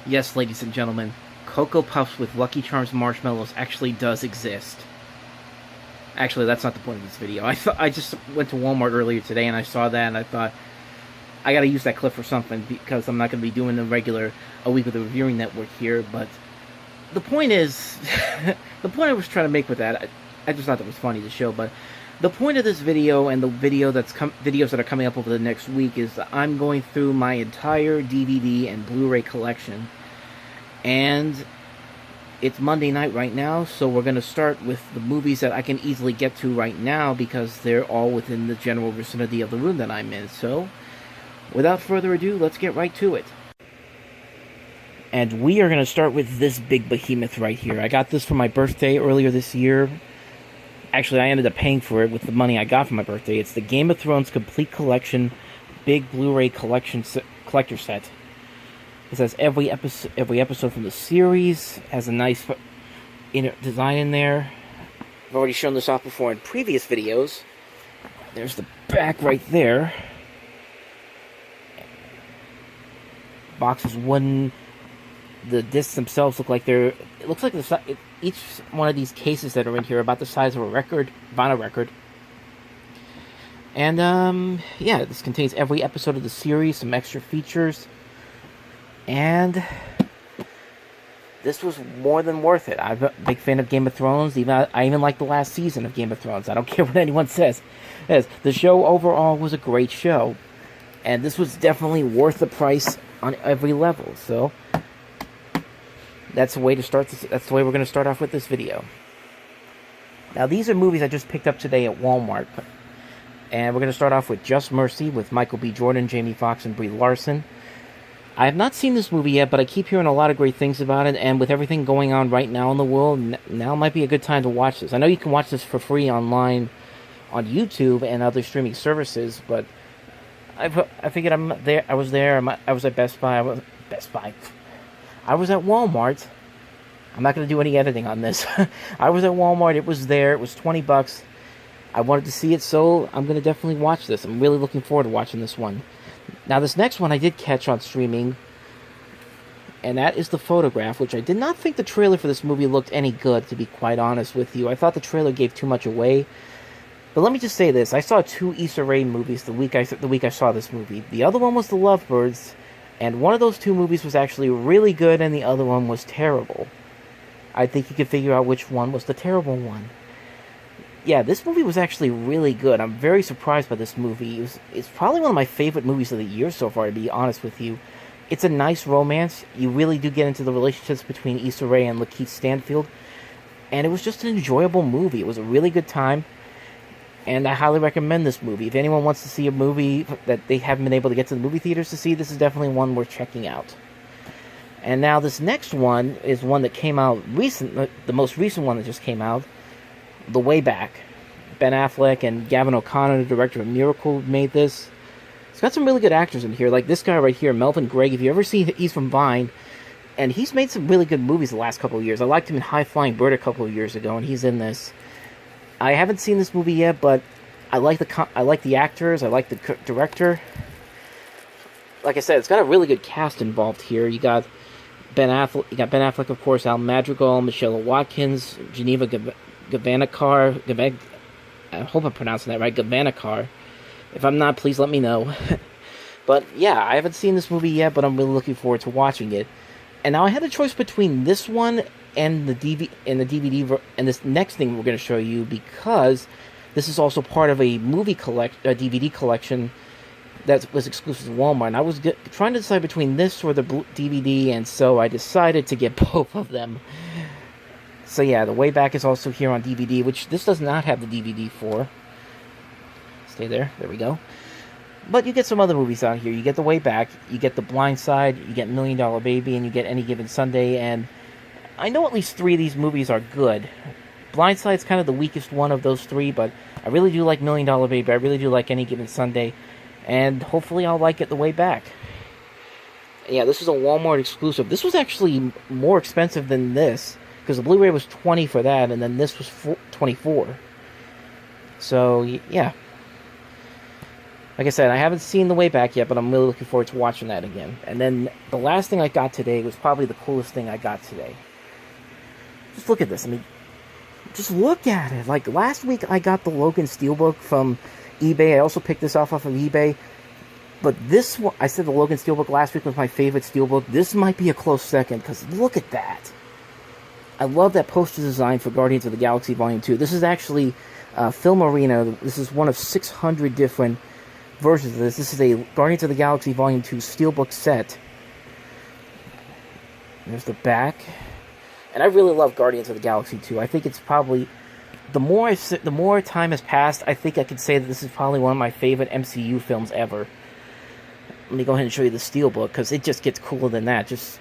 Yes, ladies and gentlemen, Cocoa Puffs with Lucky Charms marshmallows actually does exist. Actually, that's not the point of this video. I just went to Walmart earlier today and I saw that and I thought, I gotta use that clip for something because I'm not gonna be doing the regular A Week with the Reviewing Network here, but the point is, the point I was trying to make with that, I just thought that was funny to show, but the point of this video and the videos that are coming up over the next week is that I'm going through my entire DVD and Blu-ray collection. And it's Monday night right now, so we're going to start with the movies that I can easily get to right now because they're all within the general vicinity of the room that I'm in. So, without further ado, let's get right to it. And we are going to start with this big behemoth right here. I got this for my birthday earlier this year. Actually, I ended up paying for it with the money I got for my birthday. It's the Game of Thrones Complete Collection Big Blu-ray Collector Set. It says every episode from the series has a nice design in there. I've already shown this off before in previous videos. There's the back right there. Box is wooden. The discs themselves look like they're... It looks like each one of these cases that are in here are about the size of a vinyl record. And, yeah, this contains every episode of the series, some extra features. And this was more than worth it. I'm a big fan of Game of Thrones. I even like the last season of Game of Thrones. I don't care what anyone says. Yes, the show overall was a great show. And this was definitely worth the price on every level. So, that's the way to start this. That's the way we're going to start off with this video. Now, these are movies I just picked up today at Walmart. And we're going to start off with Just Mercy with Michael B. Jordan, Jamie Foxx, and Brie Larson. I have not seen this movie yet, but I keep hearing a lot of great things about it, and with everything going on right now in the world, now might be a good time to watch this. I know you can watch this for free online on YouTube and other streaming services, but I figured I'm there. I was there. I was at Best Buy. I was at Walmart. I'm not going to do any editing on this. I was at Walmart. It was there. It was $20. I wanted to see it, so I'm going to definitely watch this. I'm really looking forward to watching this one. Now, this next one I did catch on streaming, and that is The Photograph, which I did not think the trailer for this movie looked any good, to be quite honest with you. I thought the trailer gave too much away. But let me just say this. I saw 2 Issa Rae movies the week I saw this movie. The other one was The Lovebirds, and one of those 2 movies was actually really good, and the other one was terrible. I think you could figure out which one was the terrible one. Yeah, this movie was actually really good. I'm very surprised by this movie. It's probably one of my favorite movies of the year so far, to be honest with you. It's a nice romance. You really do get into the relationships between Issa Rae and Lakeith Stanfield. And it was just an enjoyable movie. It was a really good time. And I highly recommend this movie. If anyone wants to see a movie that they haven't been able to get to the movie theaters to see, this is definitely one worth checking out. And now this next one is one that came out recent, the most recent one that just came out. The Way Back. Ben Affleck and Gavin O'Connor, the director of Miracle, made this. It's got some really good actors in here, like this guy right here, Melvin Gregg. If you ever see, he's from Vine, and he's made some really good movies the last couple of years. I liked him in High Flying Bird a couple of years ago, and he's in this. I haven't seen this movie yet, but I like the actors, I like the director. Like I said, it's got a really good cast involved here. You got Ben Affleck, of course, Al Madrigal, Michelle Watkins, Geneva Gavankar, I hope I'm pronouncing that right, Gavankar. If I'm not, please let me know. But yeah, I haven't seen this movie yet, but I'm really looking forward to watching it. And now I had a choice between this one and the DVD and this next thing we're going to show you, because this is also part of a DVD collection that was exclusive to Walmart. And I was trying to decide between this or the DVD, and so I decided to get both of them. So yeah, The Way Back is also here on DVD, which this does not have the DVD for. Stay there. There we go. But you get some other movies out here. You get The Way Back, you get The Blind Side, you get $1 Million Baby, and you get Any Given Sunday. And I know at least 3 of these movies are good. Blind Side's kind of the weakest one of those 3, but I really do like $1 Million Baby. I really do like Any Given Sunday. And hopefully I'll like it The Way Back. Yeah, this is a Walmart exclusive. This was actually more expensive than this, because the Blu-ray was $20 for that, and then this was $24. So, yeah. Like I said, I haven't seen The Way Back yet, but I'm really looking forward to watching that again. And then the last thing I got today was probably the coolest thing I got today. Just look at this. I mean, just look at it. Like, last week I got the Logan Steelbook from eBay. I also picked this off of eBay. But this one, I said the Logan Steelbook last week was my favorite Steelbook. This might be a close second, because look at that. I love that poster design for Guardians of the Galaxy Volume 2. This is actually Film Arena. This is one of 600 different versions of this. This is a Guardians of the Galaxy Volume 2 Steelbook set. There's the back. And I really love Guardians of the Galaxy 2. I think it's probably... The more time has passed, I think I could say that this is probably one of my favorite MCU films ever. Let me go ahead and show you the Steelbook, because it just gets cooler than that. Just...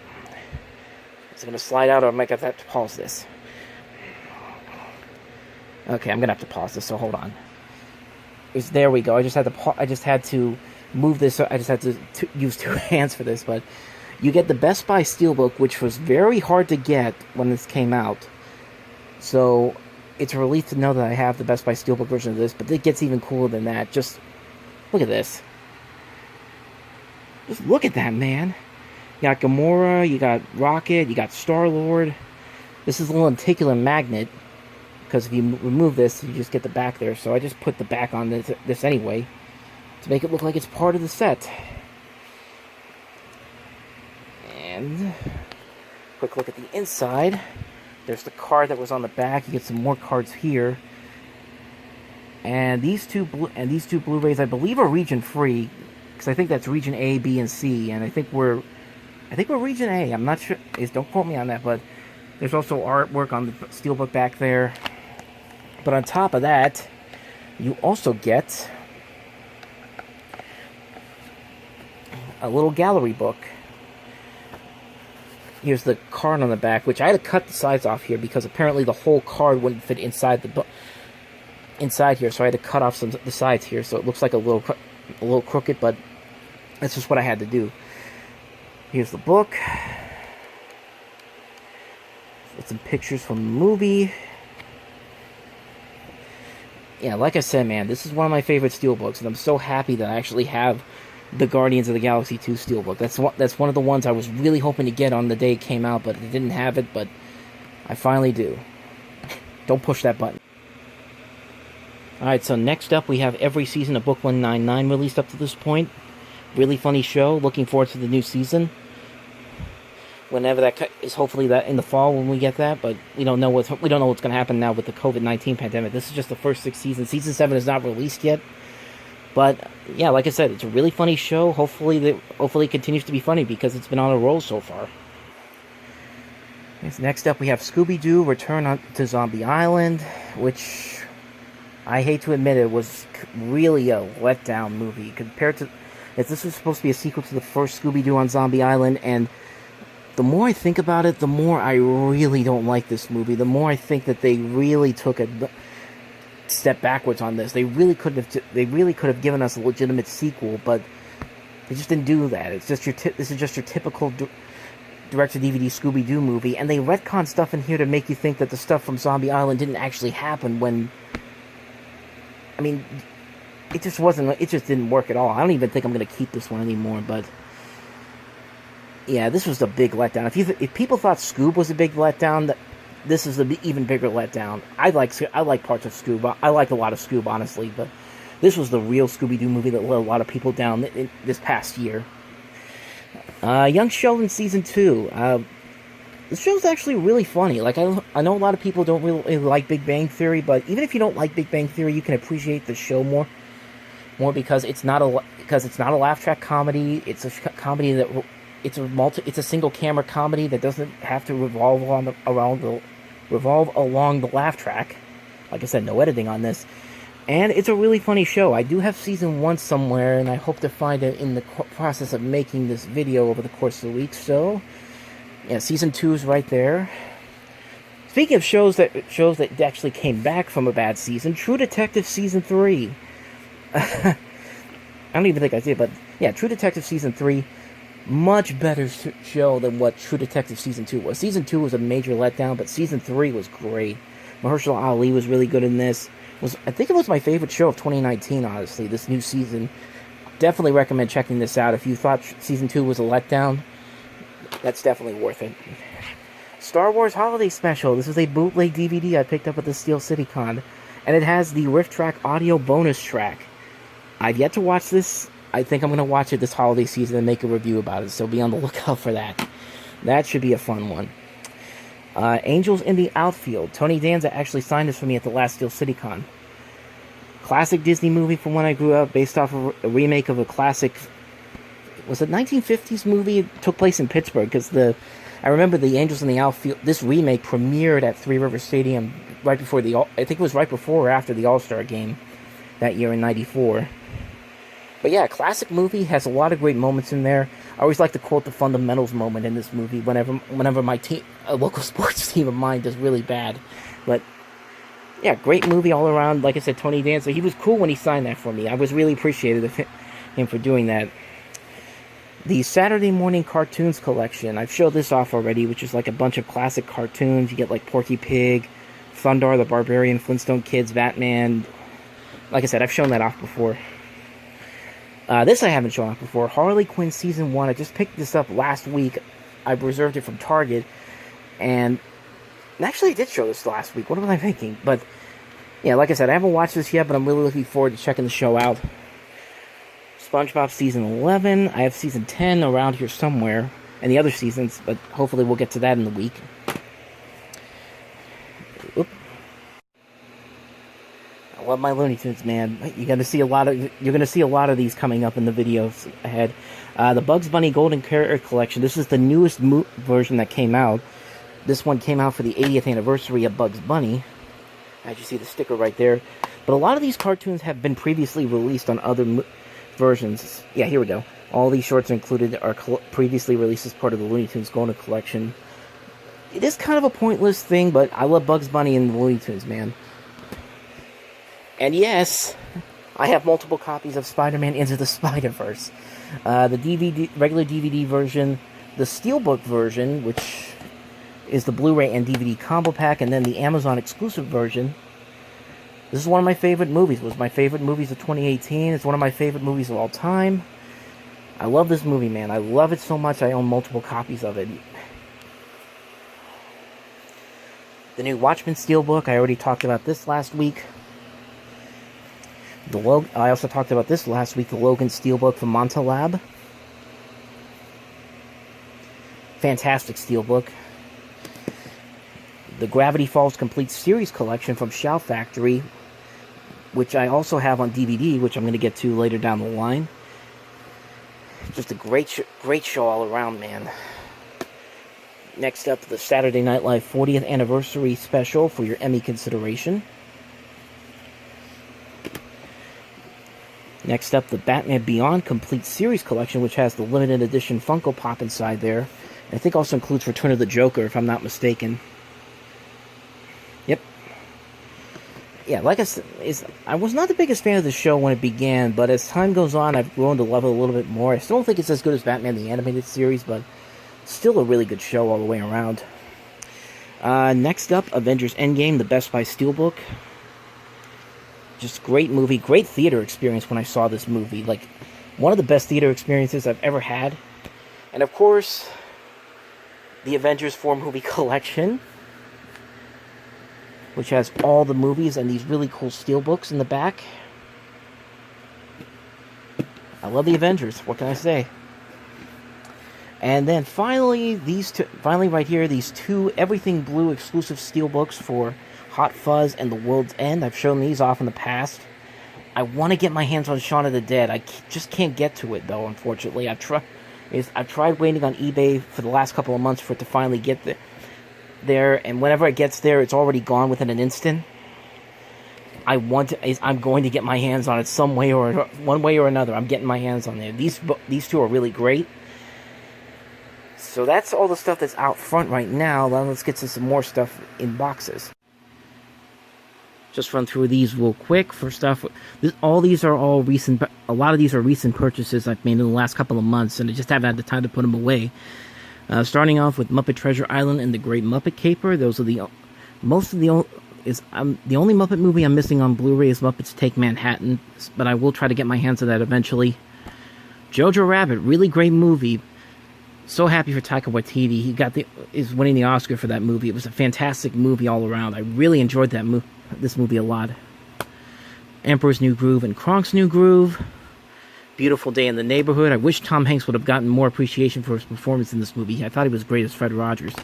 Is it going to slide out, or I might have to pause this? Okay, I'm going to have to pause this, so hold on. There we go. I just had to move this. I just had to use two hands for this, but you get the Best Buy Steelbook, which was very hard to get when this came out. So it's a relief to know that I have the Best Buy Steelbook version of this, but it gets even cooler than that. Just look at this. Just look at that, man. You got Gamora, you got Rocket, you got Star-Lord. This is a little lenticular magnet, because if you remove this, you just get the back there. So I just put the back on this anyway, to make it look like it's part of the set. And quick look at the inside. There's the card that was on the back. You get some more cards here. And these two Blu-rays, I believe, are region free, because I think that's region A, B, and C, and I think we're region A. I'm not sure. Don't quote me on that, but there's also artwork on the Steelbook back there. But on top of that, you also get a little gallery book. Here's the card on the back, which I had to cut the sides off here because apparently the whole card wouldn't fit inside here, so I had to cut off the sides here, so it looks like a little crooked, but that's just what I had to do. Here's the book. With some pictures from the movie. Yeah, like I said, man, this is one of my favorite Steelbooks, and I'm so happy that I actually have the Guardians of the Galaxy 2 Steelbook. That's one of the ones I was really hoping to get on the day it came out, but I didn't have it, but I finally do. Don't push that button. Alright, so next up we have every season of Book 199 released up to this point. Really funny show. Looking forward to the new season. Whenever that is, hopefully that in the fall when we get that, but we don't know what's going to happen now with the COVID-19 pandemic. This is just the first 6 seasons. Season 7 is not released yet. But yeah, like I said, it's a really funny show. Hopefully it continues to be funny because it's been on a roll so far. Next up we have Scooby-Doo Return to Zombie Island, which I hate to admit it was really a letdown movie compared to... If this was supposed to be a sequel to the first Scooby-Doo on Zombie Island, and the more I think about it, the more I really don't like this movie. The more I think that they really took a step backwards on this. They really could have given us a legitimate sequel, but they just didn't do that. It's just this is just your typical direct-to-DVD Scooby-Doo movie, and they retcon stuff in here to make you think that the stuff from Zombie Island didn't actually happen when... I mean... It just didn't work at all. I don't even think I'm going to keep this one anymore, but... Yeah, this was a big letdown. If people thought Scoob was a big letdown, this is an even bigger letdown. I like parts of Scoob. I like a lot of Scoob, honestly, but this was the real Scooby-Doo movie that let a lot of people down this past year. Young Sheldon Season 2. This show's actually really funny. Like, I know a lot of people don't really like Big Bang Theory, but even if you don't like Big Bang Theory, you can appreciate the show more because it's not a laugh track comedy. It's a comedy that it's a single camera comedy that doesn't have to revolve along the laugh track. Like I said, no editing on this, and it's a really funny show. I do have season 1 somewhere, and I hope to find it in the process of making this video over the course of the week. So, yeah, season 2 is right there. Speaking of shows that actually came back from a bad season, True Detective Season 3. I don't even think I did, but yeah, True Detective Season 3, much better show than what True Detective Season 2 was. Season 2 was a major letdown, but Season 3 was great. Mahershala Ali was really good in this. I think it was my favorite show of 2019, honestly, this new season. definitely recommend checking this out. If you thought Season 2 was a letdown, that's definitely worth it. Star Wars Holiday Special. This is a bootleg DVD I picked up at the Steel City Con, and it has the Rift Track audio bonus track. I've yet to watch this. I think I'm going to watch it this holiday season and make a review about it, so be on the lookout for that. That should be a fun one. Angels in the Outfield. Tony Danza actually signed this for me at the last Steel City Con. Classic Disney movie from when I grew up, based off of a remake of a classic, was it 1950s movie? It took place in Pittsburgh, because I remember the Angels in the Outfield, this remake premiered at Three River Stadium right before I think it was right before or after the All-Star game that year in '94. But yeah, classic movie, has a lot of great moments in there. I always like to quote the fundamentals moment in this movie whenever my team, a local sports team of mine, does really bad. But yeah, great movie all around. Like I said, Tony Danza, he was cool when he signed that for me. I was really appreciative of him for doing that. The Saturday Morning Cartoons Collection. I've showed this off already, which is like a bunch of classic cartoons. You get like Porky Pig, Thundar the Barbarian, Flintstone Kids, Batman. Like I said, I've shown that off before. This I haven't shown off before. Harley Quinn Season 1. I just picked this up last week. I reserved it from Target. And actually I did show this last week. What am I thinking? But yeah, like I said, I haven't watched this yet, but I'm really looking forward to checking the show out. SpongeBob Season 11. I have Season 10 around here somewhere. And the other seasons, but hopefully we'll get to that in the week. Oop. I love my Looney Tunes, man. You're gonna see a lot of these coming up in the videos ahead. The Bugs Bunny Golden Carrot Collection. This is the newest version that came out. This one came out for the 80th anniversary of Bugs Bunny. As you see the sticker right there. But a lot of these cartoons have been previously released on other versions. Yeah, here we go. All these shorts are previously released as part of the Looney Tunes Golden Collection. It is kind of a pointless thing, but I love Bugs Bunny and the Looney Tunes, man. And yes, I have multiple copies of Spider-Man Into the Spider-Verse. The regular DVD version, the Steelbook version, which is the Blu-ray and DVD combo pack, and then the Amazon exclusive version. This is one of my favorite movies. It was my favorite movies of 2018. It's one of my favorite movies of all time. I love this movie, man. I love it so much I own multiple copies of it. The new Watchmen Steelbook, I already talked about this last week. I also talked about this last week, the Logan Steelbook from Monta Lab. Fantastic Steelbook. The Gravity Falls Complete Series Collection from Shout Factory, which I also have on DVD, which I'm going to get to later down the line. Just a great show all around, man. Next up, the Saturday Night Live 40th Anniversary Special for your Emmy consideration. Next up, the Batman Beyond Complete Series Collection, which has the limited edition Funko Pop inside there. And I think also includes Return of the Joker, if I'm not mistaken. Yep. Yeah, like I said, I was not the biggest fan of the show when it began, but as time goes on, I've grown to love it a little bit more. I still don't think it's as good as Batman the Animated Series, but still a really good show all the way around. Next up, Avengers Endgame, the Best Buy Steelbook. Just great movie, great theater experience when I saw this movie. Like, one of the best theater experiences I've ever had. And of course, the Avengers 4 movie collection, which has all the movies and these really cool steelbooks in the back. I love the Avengers, what can I say? And then finally, right here, these two Everything Blue exclusive steelbooks for Hot Fuzz and The World's End. I've shown these off in the past. I want to get my hands on Shaun of the Dead. I just can't get to it, though, unfortunately. I've tried waiting on eBay for the last couple of months for it to finally get there, and whenever it gets there, it's already gone within an instant. I'm going to get my hands on it one way or another. I'm getting my hands on it. These two are really great. So that's all the stuff that's out front right now. Now let's get to some more stuff in boxes. Just run through these real quick. First off, all these are all recent. A lot of these are recent purchases I've made in the last couple of months, and I just haven't had the time to put them away. Starting off with Muppet Treasure Island and the Great Muppet Caper. Those are the only Muppet movie I'm missing on Blu-ray is Muppets Take Manhattan, but I will try to get my hands on that eventually. Jojo Rabbit, really great movie. So happy for Taika Waititi. He is winning the Oscar for that movie. It was a fantastic movie all around. I really enjoyed this movie a lot. Emperor's New Groove and Kronk's New Groove. Beautiful Day in the Neighborhood. I wish Tom Hanks would have gotten more appreciation for his performance in this movie. I thought he was great as Fred Rogers.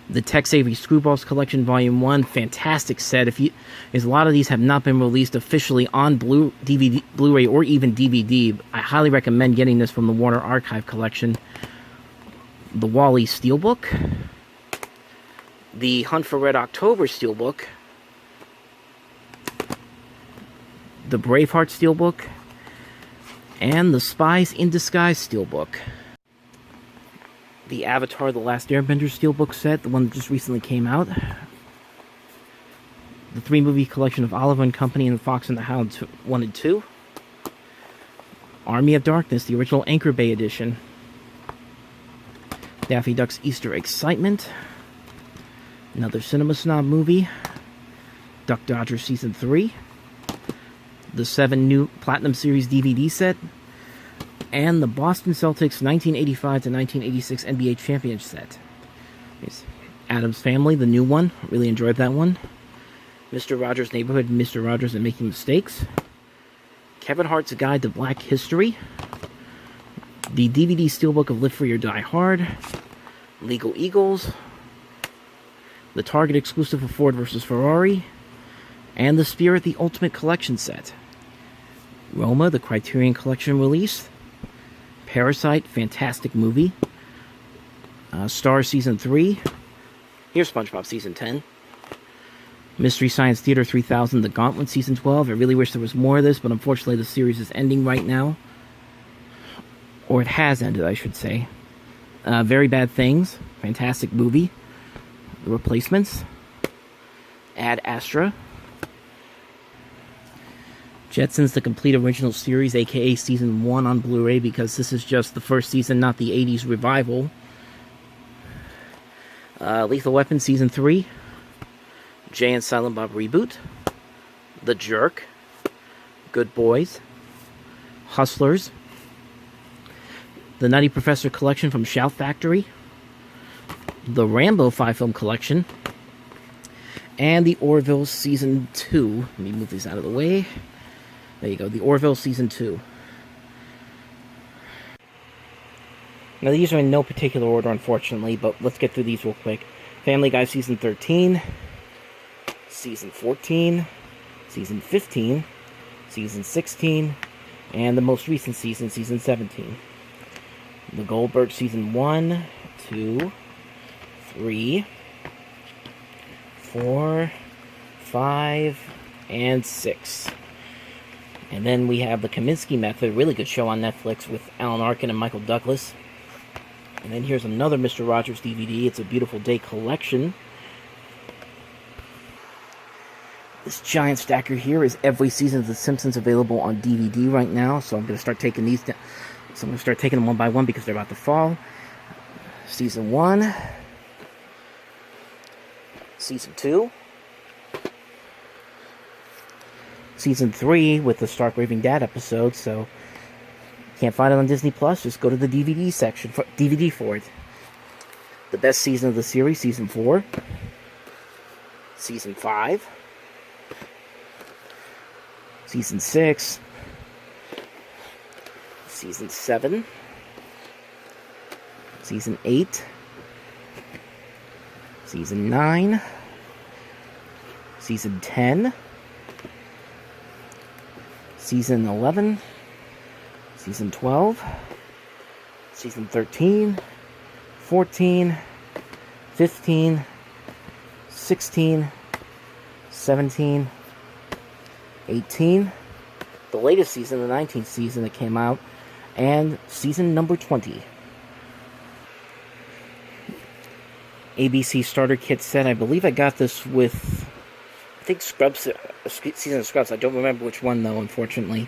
The Tex Avery Screwballs Collection Volume 1, fantastic set. As a lot of these have not been released officially on DVD, Blu-ray, or even DVD, I highly recommend getting this from the Warner Archive Collection. The Wall-E Steelbook. The Hunt for Red October Steelbook. The Braveheart Steelbook. And the Spies in Disguise Steelbook. The Avatar The Last Airbender Steelbook set, the one that just recently came out. The 3-movie collection of Oliver and Company and The Fox and the Hound 1 and 2. Army of Darkness, the original Anchor Bay edition. Daffy Duck's Easter Excitement. Another Cinema Snob movie. Duck Dodgers Season 3. The 7 new Platinum Series DVD set. And the Boston Celtics 1985 to 1986 NBA Championship set. There's Addams Family, the new one. Really enjoyed that one. Mr. Rogers' Neighborhood, Mr. Rogers and Making Mistakes. Kevin Hart's Guide to Black History. The DVD Steelbook of Live Free or Die Hard. Legal Eagles. The Target exclusive of Ford vs. Ferrari. And The Spirit, the Ultimate Collection set. Roma, the Criterion Collection release. Parasite, fantastic movie. Star Season 3. Here's SpongeBob Season 10. Mystery Science Theater 3000, The Gauntlet Season 12. I really wish there was more of this, but unfortunately the series is ending right now. Or it has ended, I should say. Very Bad Things, fantastic movie. The Replacements. Ad Astra. Jetsons, the complete original series, aka Season 1 on Blu-ray, because this is just the first season, not the 80s revival. Lethal Weapon Season 3. Jay and Silent Bob Reboot. The Jerk. Good Boys. Hustlers. The Nutty Professor Collection from Shout Factory. The Rambo 5-film collection. And the Orville Season 2. Let me move these out of the way. There you go, the Orville Season 2. Now, these are in no particular order, unfortunately, but let's get through these real quick. Family Guy Season 13, Season 14, Season 15, Season 16, and the most recent season, Season 17. The Goldberg Season 1, 2, 3, 4, 5, and 6. And then we have The Kaminsky Method, a really good show on Netflix with Alan Arkin and Michael Douglas. And then here's another Mr. Rogers DVD. It's a Beautiful Day collection. This giant stacker here is every season of The Simpsons available on DVD right now. So I'm going to start taking these down. So I'm going to start taking them one by one because they're about to fall. Season 1. Season 2. Season 3 with the Stark Raving Dad episode, so can't find it on Disney Plus, just go to the DVD section, DVD for it. The best season of the series, Season 4. Season 5. Season 6. Season 7. Season 8. Season 9. Season 10. Season 11, Season 12, Season 13, 14, 15, 16, 17, 18, the latest season, the 19th season that came out, and season number 20. ABC Starter Kit set, I believe I got this with, I think Scrubs, season of Scrubs. I don't remember which one, though, unfortunately.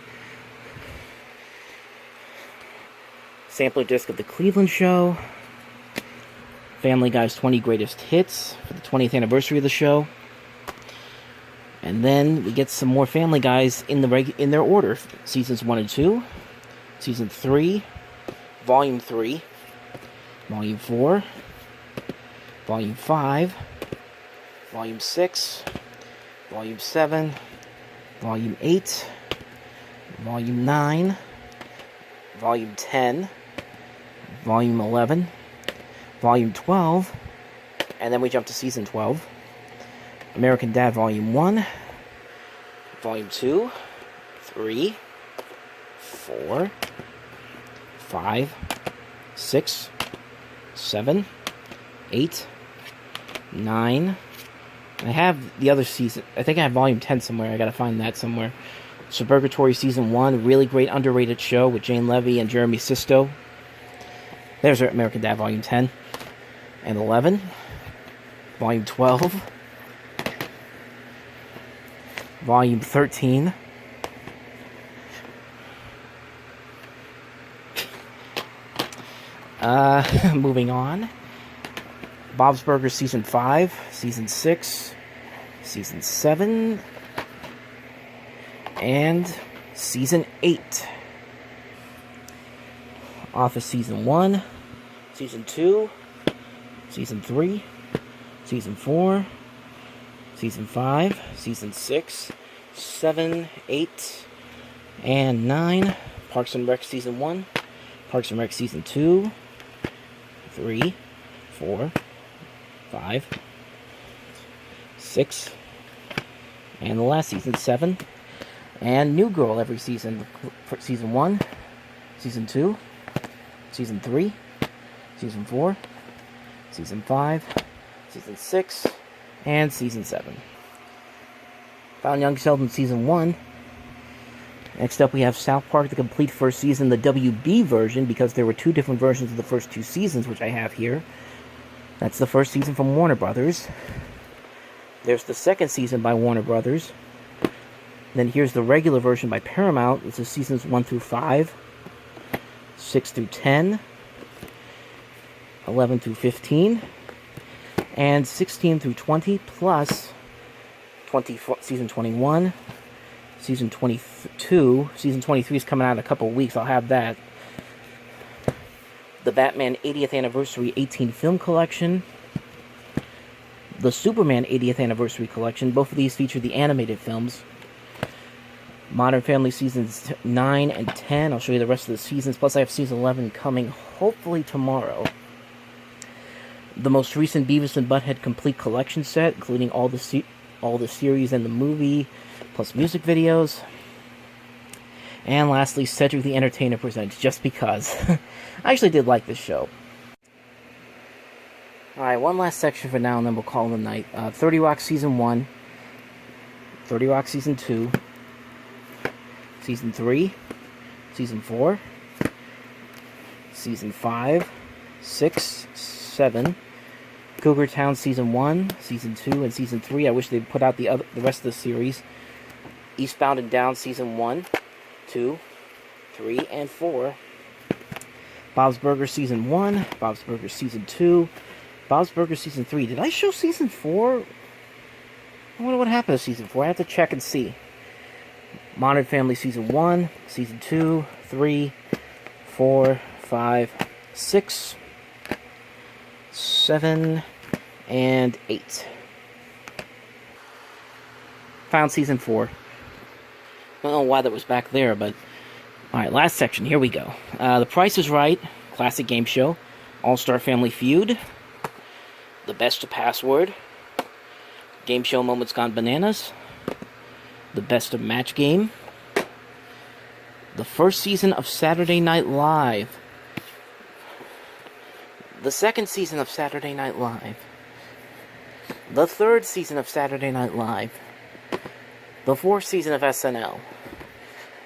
Sampler disc of The Cleveland Show. Family Guy's 20 Greatest Hits for the 20th anniversary of the show. And then we get some more Family Guys in their order. Seasons 1 and 2. Season 3, Volume 3, Volume 4, Volume 5, Volume 6, Volume 7, Volume 8, Volume 9, Volume 10, Volume 11, Volume 12, and then we jump to Season 12. American Dad Volume 1, Volume 2, 3, 4, 5, 6, 7, 8, 9. I have the other season. I think I have Volume 10 somewhere. I gotta find that somewhere. Suburgatory Season 1, really great underrated show with Jane Levy and Jeremy Sisto. There's American Dad Volume 10 and 11. Volume 12. Volume 13. Moving on. Bob's Burgers Season 5, Season 6, Season 7, and Season 8. Office Season 1, Season 2, Season 3, Season 4, Season 5, Season 6, 7, 8, and 9. Parks and Rec Season 1, Parks and Rec Season 2, 3, 4, 5, 6, and the last season, 7. And New Girl every season. Season 1, Season 2, Season 3, Season 4, Season 5, Season 6, and Season 7. Found Young Sheldon Season 1. Next up we have South Park, the complete first season, the WB version, because there were two different versions of the first two seasons, which I have here. That's the first season from Warner Brothers. There's the second season by Warner Brothers. Then here's the regular version by Paramount. This is seasons 1 through 5, 6 through 10, 11 through 15, and 16 through 20, plus season 21, season 22. Season 23 is coming out in a couple of weeks. I'll have that. The Batman 80th Anniversary 18 Film Collection. The Superman 80th Anniversary Collection. Both of these feature the animated films. Modern Family Seasons 9 and 10. I'll show you the rest of the seasons. Plus, I have Season 11 coming hopefully tomorrow. The most recent Beavis and Butthead Complete Collection set, including all the series and the movie, plus music videos. And lastly, Cedric the Entertainer Presents, just because. I actually did like this show. Alright, one last section for now, and then we'll call it a night. 30 Rock Season 1, 30 Rock Season 2, Season 3, Season 4, Season 5, 6, 7, Cougar Town Season 1, Season 2, and Season 3. I wish they'd put out the rest of the series. Eastbound and Down Season 1, 2, 3, and 4. Bob's Burgers Season 1, Bob's Burgers Season 2, Bob's Burgers Season 3. Did I show Season 4? I wonder what happened to Season 4. I have to check and see. Modern Family Season 1, Season 2, 3, 4, 5, 6, 7, and 8. Found Season 4. I don't know why that was back there, but... Alright, last section. Here we go. The Price is Right. Classic game show. All-Star Family Feud. The Best of Password. Game Show Moments Gone Bananas. The Best of Match Game. The first season of Saturday Night Live. The second season of Saturday Night Live. The third season of Saturday Night Live. The fourth season of SNL.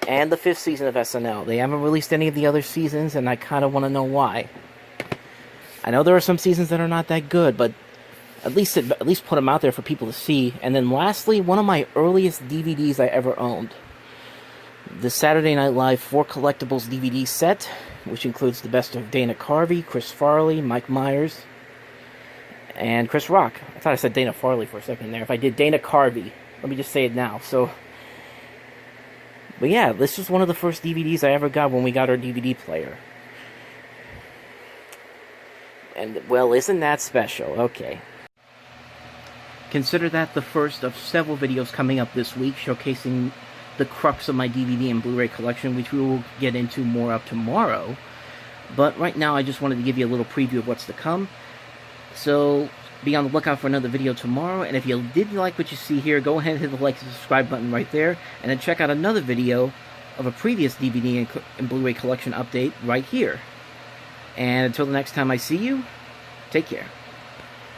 And the fifth season of SNL. They haven't released any of the other seasons, and I kind of want to know why. I know there are some seasons that are not that good, but at least put them out there for people to see. And then lastly, one of my earliest DVDs I ever owned. The Saturday Night Live 4 Collectibles DVD set, which includes the best of Dana Carvey, Chris Farley, Mike Myers, and Chris Rock. I thought I said Dana Farley for a second there. If I did Dana Carvey, let me just say it now. So, But yeah, this was one of the first DVDs I ever got when we got our DVD player. And, well, isn't that special? Okay. Consider that the first of several videos coming up this week showcasing the crux of my DVD and Blu-ray collection, which we will get into more of tomorrow. But right now, I just wanted to give you a little preview of what's to come. So, be on the lookout for another video tomorrow. And if you did like what you see here, go ahead and hit the like and subscribe button right there. And then check out another video of a previous DVD and Blu-ray collection update right here. And until the next time I see you, take care.